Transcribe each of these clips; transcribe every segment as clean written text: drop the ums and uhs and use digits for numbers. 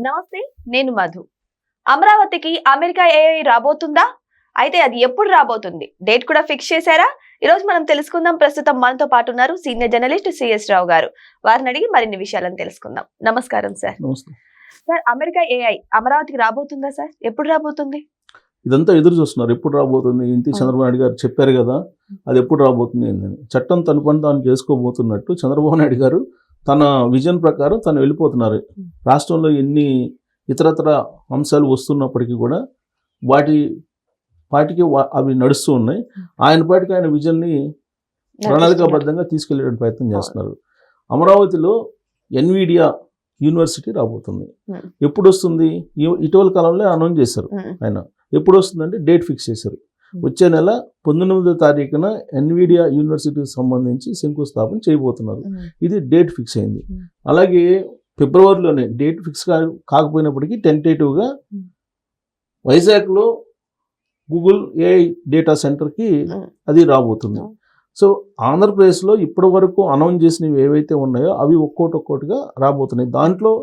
నమస్తే, నేను మధు. అమరావతికి అమెరికా ఏఐ రాబోతుందా? అయితే అది ఎప్పుడు రాబోతుంది? డేట్ కూడా ఫిక్స్ చేశారా? ఈ రోజు మనం తెలుసుకుందాం. ప్రస్తుతం మనతో పాటు ఉన్నారు సీనియర్ జర్నలిస్ట్ సిఎస్ రావు గారు. వారిని అడిగి మరిన్ని విషయాలను తెలుసుకుందాం. నమస్కారం సార్. సార్, అమెరికా ఏఐ అమరావతికి రాబోతుందా సార్? ఎప్పుడు రాబోతుంది? ఇదంతా ఎదురు చూస్తున్నారు, ఎప్పుడు రాబోతుంది ఏంటి. చంద్రబాబు నాయుడు గారు చెప్పారు కదా, అది ఎప్పుడు రాబోతుంది ఏంటని. చట్టం తన పని తాను చేసుకోబోతున్నట్టు చంద్రబాబు నాయుడు గారు తన విజన్ ప్రకారం తను వెళ్ళిపోతున్నారు. రాష్ట్రంలో ఎన్ని ఇతరతర అంశాలు వస్తున్నప్పటికీ కూడా వాటికి అవి నడుస్తూ ఉన్నాయి. ఆయన పాటికి ఆయన విజన్ని ప్రణాళికాబద్ధంగా తీసుకెళ్లే ప్రయత్నం చేస్తున్నారు. అమరావతిలో ఎన్విడియా యూనివర్సిటీ రాబోతుంది. ఎప్పుడు వస్తుంది? ఇటీవల కాలంలో అనౌన్స్ చేశారు. ఆయన ఎప్పుడు వస్తుందంటే డేట్ ఫిక్స్ చేశారు. వచ్చే నెల 19వ తారీఖున ఎన్విడియా యూనివర్సిటీకి సంబంధించి శంకుస్థాపన చేయబోతున్నారు. ఇది డేట్ ఫిక్స్ అయింది. అలాగే ఫిబ్రవరిలోనే డేట్ ఫిక్స్ కాకపోయినప్పటికీ టెంటేటివ్గా వైజాగ్లో గూగుల్ ఏఐ డేటా సెంటర్కి అది రాబోతుంది. సో ఆంధ్రప్రదేశ్లో ఇప్పటి వరకు అనౌన్స్ చేసినవి ఏవైతే ఉన్నాయో అవి ఒక్కోటిగా రాబోతున్నాయి. దాంట్లో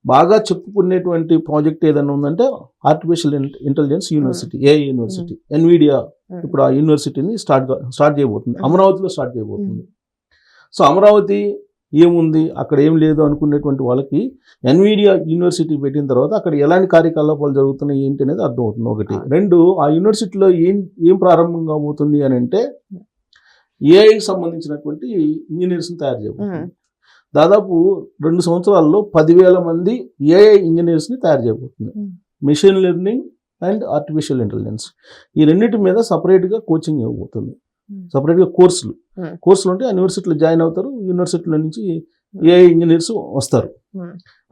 బాగా చెప్పుకునేటువంటి ప్రాజెక్ట్ ఏదైనా ఉందంటే artificial intelligence university, AI university. Nvidia ఇప్పుడు ఆ యూనివర్సిటీని స్టార్ట్ చేయబోతుంది, అమరావతిలో స్టార్ట్ చేయబోతుంది. సో అమరావతి ఏముంది, అక్కడ ఏం లేదు అనుకునేటువంటి వాళ్ళకి ఎన్విడియా యూనివర్సిటీ పెట్టిన తర్వాత అక్కడ ఎలాంటి కార్యకలాపాలు జరుగుతున్నాయి ఏంటి అనేది అర్థమవుతుంది. ఒకటి. రెండు, ఆ యూనివర్సిటీలో ఏం ప్రారంభం కాబోతుంది అని అంటే ఏఐకి సంబంధించినటువంటి ఇంజనీర్స్ని తయారు చేయబోతుంది. దాదాపు 2 సంవత్సరాల్లో 10,000 మంది ఏఐ ఇంజనీర్స్ని తయారు చేయబోతుంది. Machine learning and artificial intelligence ఈ రెండింటి మీద సపరేట్గా కోచింగ్ ఇవ్వబోతుంది. సపరేట్గా కోర్సులు ఉంటే యూనివర్సిటీలో జాయిన్ అవుతారు. యూనివర్సిటీలో నుంచి ఏఐ ఇంజనీర్స్ వస్తారు.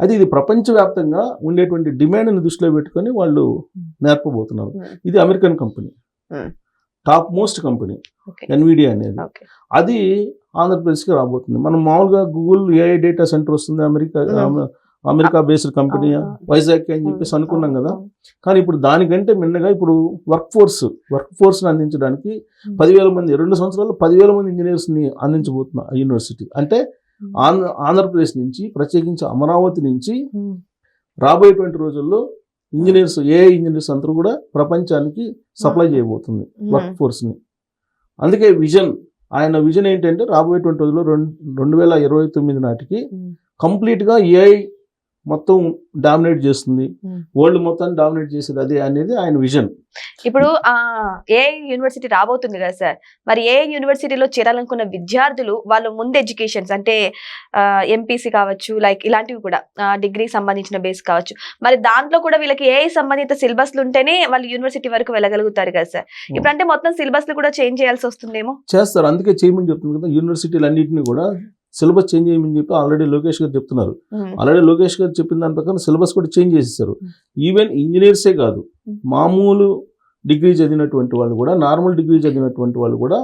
అయితే ఇది ప్రపంచవ్యాప్తంగా ఉండేటువంటి డిమాండ్ని దృష్టిలో పెట్టుకొని వాళ్ళు నేర్పబోతున్నారు. ఇది American company, top most company Nvidia అనేది. అది ఆంధ్రప్రదేశ్కి రాబోతుంది. మనం మామూలుగా గూగుల్ ఏఐ డేటా సెంటర్ వస్తుంది అమెరికా బేస్డ్ కంపెనీ వైజాగ్ అని చెప్పేసి అనుకున్నాం కదా. కానీ ఇప్పుడు దానికంటే మిన్నగా ఇప్పుడు వర్క్ ఫోర్స్ని అందించడానికి 10,000 మంది 2 సంవత్సరాల్లో 10,000 మంది ఇంజనీర్స్ని అందించబోతున్న యూనివర్సిటీ. అంటే ఆంధ్రప్రదేశ్ నుంచి, ప్రత్యేకించి అమరావతి నుంచి రాబోయేటువంటి రోజుల్లో ఇంజనీర్స్, ఏఐ ఇంజనీర్స్ అందరూ కూడా ప్రపంచానికి సప్లై చేయబోతుంది వర్క్ ఫోర్స్ని. అందుకే ఆయన విజన్ ఏంటంటే రాబోయేటువంటి రోజుల్లో 2029 నాటికి కంప్లీట్గా ఏఐ మొత్తం డామినేట్ చేస్తుంది, వరల్డ్ మొత్తాన్ని డామినేట్ చేసేది అదే అనేది ఆయన విజన్. ఇప్పుడు ఏఐ యూనివర్సిటీ రాబోతుంది కదా సార్, మరి ఏఐ యూనివర్సిటీలో చేరాలనుకున్న విద్యార్థులు వాళ్ళు ముందు ఎడ్యుకేషన్స్ అంటే ఎంపీసీ కావచ్చు, లైక్ ఇలాంటివి కూడా డిగ్రీ సంబంధించిన బేస్ కావచ్చు, మరి దాంట్లో కూడా వీళ్ళకి ఏఐ సంబంధిత సిలబస్లు ఉంటేనే వాళ్ళు యూనివర్సిటీ వరకు వెళ్ళగలుగుతారు కదా సార్. ఇప్పుడు అంటే మొత్తం సిలబస్లు కూడా చేంజ్ చేయాల్సి వస్తుందేమో. చేస్తారు, అందుకే చేయమని చెప్తుంది కదా. యూనివర్సిటీలు అన్నింటినీ కూడా సిలబస్ చేంజ్ చేయమని చెప్పి ఆల్రెడీ లోకేష్ గారు చెప్తున్నారు. ఆల్రెడీ లోకేష్ గారు చెప్పిన దాని ప్రకారం సిలబస్ కూడా చేంజ్ చేసేసారు. ఈవెన్ ఇంజనీర్సే కాదు, మామూలు డిగ్రీ చదివినటువంటి వాళ్ళు కూడా, నార్మల్ డిగ్రీ చదివినటువంటి వాళ్ళు కూడా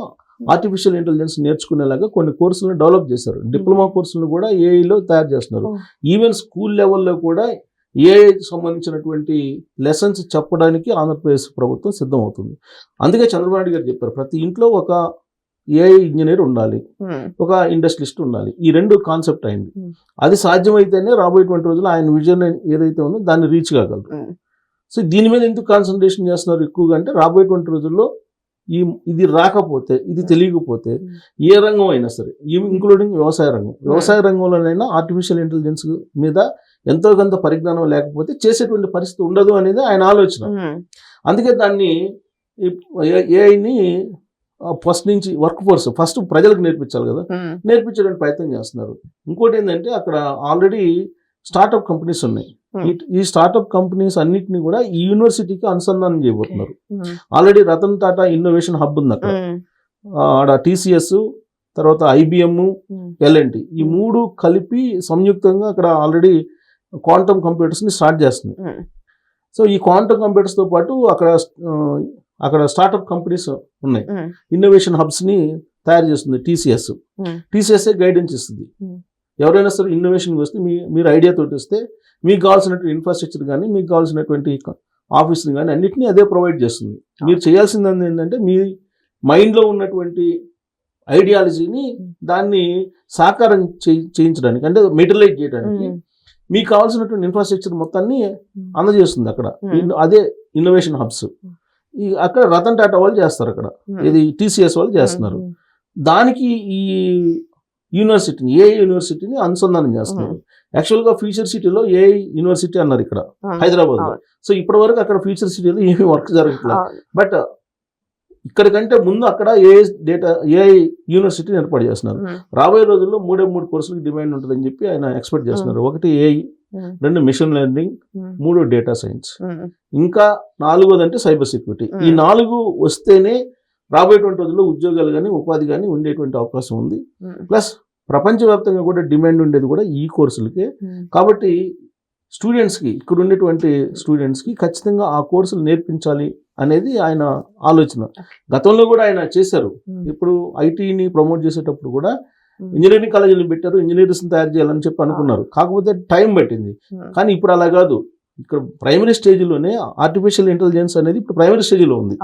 ఆర్టిఫిషియల్ ఇంటెలిజెన్స్ నేర్చుకునేలాగా కొన్ని కోర్సులను డెవలప్ చేశారు. డిప్లొమా కోర్సులను కూడా ఏఐలో తయారు చేస్తున్నారు. ఈవెన్ స్కూల్ లెవెల్లో కూడా ఏఐకి సంబంధించినటువంటి లెసన్స్ చెప్పడానికి ఆంధ్రప్రదేశ్ ప్రభుత్వం సిద్ధమవుతుంది. అందుకే చంద్రబాబు నాయుడు గారు చెప్పారు, ప్రతి ఇంట్లో ఒక ఏఐ ఇంజనీర్ ఉండాలి, ఒక ఇండస్ట్రియలిస్ట్ ఉండాలి. ఈ రెండు కాన్సెప్ట్ అయింది. అది సాధ్యమైతేనే రాబోయేటువంటి రోజులు ఆయన విజన్ ఏదైతే ఉందో దాన్ని రీచ్ కాగలరు. సో దీని మీద ఎందుకు కాన్సన్ట్రేషన్ చేస్తున్నారు ఎక్కువగా అంటే, రాబోయేటువంటి రోజుల్లో ఇది రాకపోతే, ఇది తెలియకపోతే ఏ రంగం అయినా సరే, ఇంక్లూడింగ్ వ్యవసాయ రంగంలోనైనా ఆర్టిఫిషియల్ ఇంటెలిజెన్స్ మీద ఎంతో కొంత పరిజ్ఞానం లేకపోతే చేసేటువంటి పరిస్థితి ఉండదు అనేది ఆయన ఆలోచన. అందుకే దాన్ని ఏఐని ఫస్ట్ నుంచి వర్క్ ఫోర్స్ ఫస్ట్ ప్రజలకు నేర్పించాలి కదా, నేర్పించడానికి ప్రయత్నం చేస్తున్నారు. ఇంకోటి ఏంటంటే, అక్కడ ఆల్రెడీ స్టార్ట్అప్ కంపెనీస్ ఉన్నాయి. ఈ స్టార్ట్అప్ కంపెనీస్ అన్నిటిని కూడా ఈ యూనివర్సిటీకి అనుసంధానం చేయబోతున్నారు. Already Ratan Tata innovation hub ఉంది అక్కడ. ఆడ టీసీఎస్, తర్వాత ఐబిఎం, L&T ఈ 3 కలిపి సంయుక్తంగా అక్కడ ఆల్రెడీ క్వాంటమ్ కంప్యూటర్స్ని స్టార్ట్ చేస్తుంది. సో ఈ క్వాంటమ్ కంప్యూటర్స్తో పాటు అక్కడ స్టార్ట్అప్ కంపెనీస్ ఉన్నాయి. ఇన్నోవేషన్ హబ్స్ని తయారు చేస్తుంది టీసీఎస్ఏ గైడెన్స్ ఇస్తుంది. ఎవరైనా సరే ఇన్నోవేషన్కి వస్తే మీరు ఐడియాతోటి వస్తే మీకు కావాల్సినటువంటి ఇన్ఫ్రాస్ట్రక్చర్ కానీ, మీకు కావాల్సినటువంటి ఆఫీస్ని కానీ అన్నింటినీ అదే ప్రొవైడ్ చేస్తుంది. మీరు చేయాల్సింది ఏంటంటే, మీ మైండ్లో ఉన్నటువంటి ఐడియాలజీని దాన్ని సాకారం చేయించడానికి, అంటే మెటీరియలైజ్ చేయడానికి మీకు కావాల్సినటువంటి ఇన్ఫ్రాస్ట్రక్చర్ మొత్తాన్ని అందజేస్తుంది అక్కడ. అదే ఇన్నోవేషన్ హబ్స్. అక్కడ రతన్ టాటా వాళ్ళు చేస్తారు, అక్కడ ఇది TCS వాళ్ళు చేస్తున్నారు. దానికి ఈ యూనివర్సిటీని ఏఐ యూనివర్సిటీని అనుసంధానం చేస్తున్నారు. యాక్చువల్గా ఫ్యూచర్ సిటీలో ఏఐ యూనివర్సిటీ అన్నారు ఇక్కడ హైదరాబాద్ లో. సో ఇప్పటి వరకు అక్కడ ఫ్యూచర్ సిటీలో ఏమీ వర్క్ జరగట్లేదు. బట్ ఇక్కడికంటే ముందు అక్కడ ఏఐ యూనివర్సిటీని ఏర్పాటు చేస్తున్నారు. రాబోయే రోజుల్లో 3 కోర్సులకు డిమాండ్ ఉంటుందని చెప్పి ఆయన ఎక్స్పెక్ట్ చేస్తున్నారు. 1 AI, 2 machine learning, 3 data science, ఇంకా 4వది అంటే సైబర్ సెక్యూరిటీ. ఈ 4 వస్తేనే రాబోయేటువంటి రోజుల్లో ఉద్యోగాలు కానీ ఉపాధి కానీ ఉండేటువంటి అవకాశం ఉంది. ప్లస్ ప్రపంచవ్యాప్తంగా కూడా డిమాండ్ ఉండేది కూడా ఈ కోర్సులకే. కాబట్టి స్టూడెంట్స్కి, ఇక్కడ ఉండేటువంటి స్టూడెంట్స్కి ఖచ్చితంగా ఆ కోర్సులు నేర్పించాలి అనేది ఆయన ఆలోచన. గతంలో కూడా ఆయన చేశారు. ఇప్పుడు ఐటీని ప్రమోట్ చేసేటప్పుడు కూడా ఇంజనీరింగ్ కాలేజీలు పెట్టారు, ఇంజనీర్స్ని తయారు చేయాలని చెప్పి అనుకున్నారు. కాకపోతే టైం పట్టింది. కానీ ఇప్పుడు అలా కాదు. ఇక్కడ ప్రైమరీ స్టేజ్లోనే ఆర్టిఫిషియల్ ఇంటెలిజెన్స్ అనేది ఇప్పుడు ప్రైమరీ స్టేజ్లో ఉంది.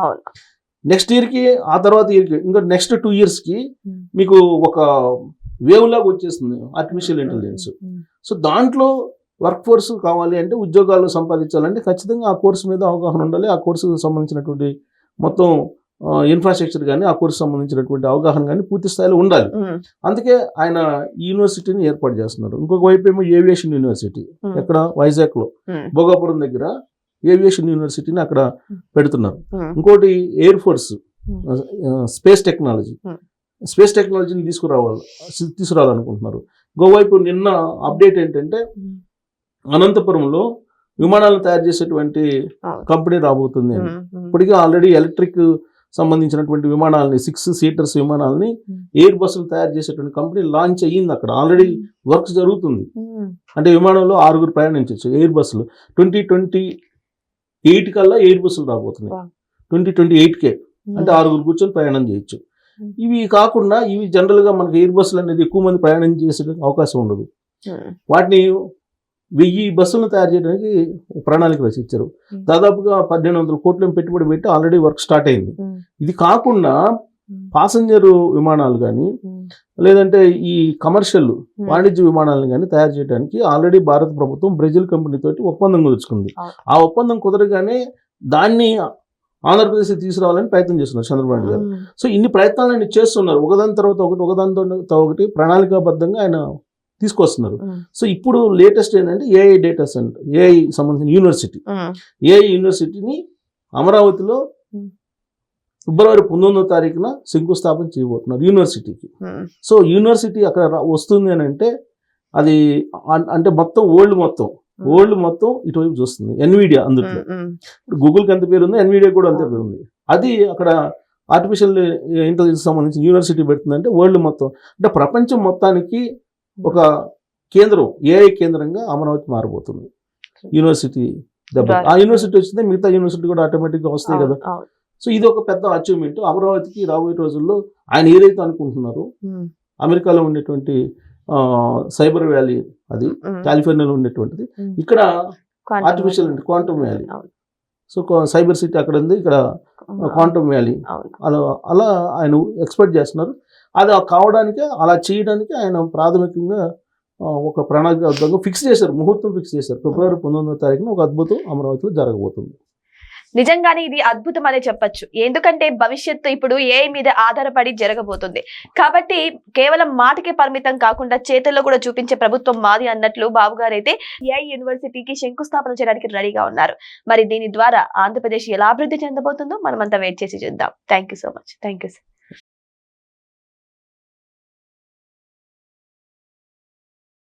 నెక్స్ట్ ఇయర్కి, ఆ తర్వాత ఇయర్కి, ఇంకా నెక్స్ట్ 2 yearsకి మీకు ఒక వేవ్ లాగా వచ్చేస్తుంది ఆర్టిఫిషియల్ ఇంటెలిజెన్స్. సో దాంట్లో వర్క్ ఫోర్స్ కావాలి అంటే, ఉద్యోగాలు సంపాదించాలంటే ఖచ్చితంగా ఆ కోర్సు మీద అవగాహన ఉండాలి. ఆ కోర్సుకు సంబంధించినటువంటి మొత్తం ఇన్ఫ్రాస్ట్రక్చర్ కానీ, ఆ కోర్సు సంబంధించినటువంటి అవగాహన కానీ పూర్తి స్థాయిలో ఉండాలి. అందుకే ఆయన యూనివర్సిటీని ఏర్పాటు చేస్తున్నారు. ఇంకొక వైపు ఏమో ఏవియేషన్ యూనివర్సిటీ, ఎక్కడ వైజాగ్లో భోగాపురం దగ్గర ఏవియేషన్ యూనివర్సిటీని అక్కడ పెడుతున్నారు. ఇంకోటి ఎయిర్ ఫోర్స్, స్పేస్ టెక్నాలజీని తీసుకురావాలనుకుంటున్నారు. ఇంకోవైపు నిన్న అప్డేట్ ఏంటంటే, అనంతపురంలో విమానాలను తయారు చేసేటువంటి కంపెనీ రాబోతుంది. ఇప్పటికే ఆల్రెడీ ఎలక్ట్రిక్ సంబంధించినటువంటి విమానాలని, 6 seaters విమానాలని ఎయిర్ బస్సులు తయారు చేసేటువంటి కంపెనీ లాంచ్ అయ్యింది. అక్కడ ఆల్రెడీ వర్క్స్ జరుగుతుంది. అంటే విమానంలో 6 ప్రయాణించవచ్చు ఎయిర్ బస్సులు. 2028 కల్లా ఎయిర్ బస్సులు రాబోతున్నాయి. 2028కే అంటే 6 కూర్చొని ప్రయాణం చేయొచ్చు. ఇవి కాకుండా ఇవి జనరల్గా మనకి ఎయిర్ బస్సులు అనేది ఎక్కువ మంది ప్రయాణం చేసే అవకాశం ఉండదు. వాటిని 1000 బస్సులను తయారు చేయడానికి ప్రణాళిక రచించారు. దాదాపుగా 1800 కోట్ల పెట్టుబడి పెట్టి ఆల్రెడీ వర్క్ స్టార్ట్ అయింది. ఇది కాకుండా పాసెంజర్ విమానాలు కానీ, లేదంటే ఈ కమర్షియల్ వాణిజ్య విమానాలను కానీ తయారు చేయడానికి ఆల్రెడీ భారత ప్రభుత్వం బ్రెజిల్ కంపెనీతోటి ఒప్పందం కుదుర్చుకుంది. ఆ ఒప్పందం కుదరగానే దాన్ని ఆంధ్రప్రదేశ్ తీసుకురావాలని ప్రయత్నం చేస్తున్నారు చంద్రబాబు గారు. సో ఇన్ని ప్రయత్నాలు చేస్తున్నారు. ఒకదాని తర్వాత ఒకటి ప్రణాళికాబద్ధంగా ఆయన తీసుకొస్తున్నారు. సో ఇప్పుడు లేటెస్ట్ ఏంటంటే ఏఐ డేటా సెంటర్, ఏఐ సంబంధించిన యూనివర్సిటీ, ఏఐ యూనివర్సిటీని అమరావతిలో ఫిబ్రవరి 19వ తారీఖున శంకుస్థాపన చేయబోతున్నారు యూనివర్సిటీకి. సో యూనివర్సిటీ అక్కడ వస్తుంది అని అంటే, అది అంటే మొత్తం వరల్డ్ మొత్తం ఇటువైపు చూస్తుంది. ఎన్విడియా అందుట్లో, గూగుల్కి ఎంత పేరు ఉందో ఎన్విడియా కూడా అంతే పేరు ఉంది. అది అక్కడ ఆర్టిఫిషియల్ ఇంటెలిజెన్స్ సంబంధించిన యూనివర్సిటీ పెడుతుందంటే వరల్డ్ మొత్తం, అంటే ప్రపంచం మొత్తానికి ఒక కేంద్రం, ఏఐ కేంద్రంగా అమరావతి మారబోతుంది. యూనివర్సిటీ ఆ యూనివర్సిటీ వచ్చిందే మిగతా యూనివర్సిటీ కూడా ఆటోమేటిక్గా వస్తాయి కదా. సో ఇది ఒక పెద్ద అచీవ్మెంట్ అమరావతికి. రాబోయే రోజుల్లో ఆయన ఏదైతే అనుకుంటున్నారో, అమెరికాలో ఉండేటువంటి సైబర్ వ్యాలీ, అది కాలిఫోర్నియాలో ఉండేటువంటిది, ఇక్కడ artificial quantum valley. So cyber city అక్కడ ఉంది, ఇక్కడ క్వాంటమ్ వ్యాలీ. అలా ఆయన ఎక్స్పెక్ట్ చేస్తున్నారు. అది కావడానికి, అలా చేయడానికి ఆయన ప్రాథమికంగా ఒక ప్రణాళిక ఫిక్స్ చేశారు, ముహూర్తం ఫిక్స్ చేశారు. ఫిబ్రవరి 19వ తారీఖున ఒక అద్భుతం అమరావతిలో జరగబోతుంది. నిజంగానే ఇది అద్భుతం అనే చెప్పొచ్చు. ఎందుకంటే భవిష్యత్తు ఇప్పుడు ఏఐ మీద ఆధారపడి జరగబోతుంది. కాబట్టి కేవలం మాటకే పరిమితం కాకుండా చేతుల్లో కూడా చూపించే ప్రభుత్వం మాది అన్నట్లు బాబు గారు అయితే ఏఐ యూనివర్సిటీకి శంకుస్థాపన చేయడానికి రెడీగా ఉన్నారు. మరి దీని ద్వారా ఆంధ్రప్రదేశ్ ఎలా అభివృద్ధి చెందబోతుందో మనమంతా వెయిట్ చేసి చూద్దాం. Thank you so much. Thank you sir.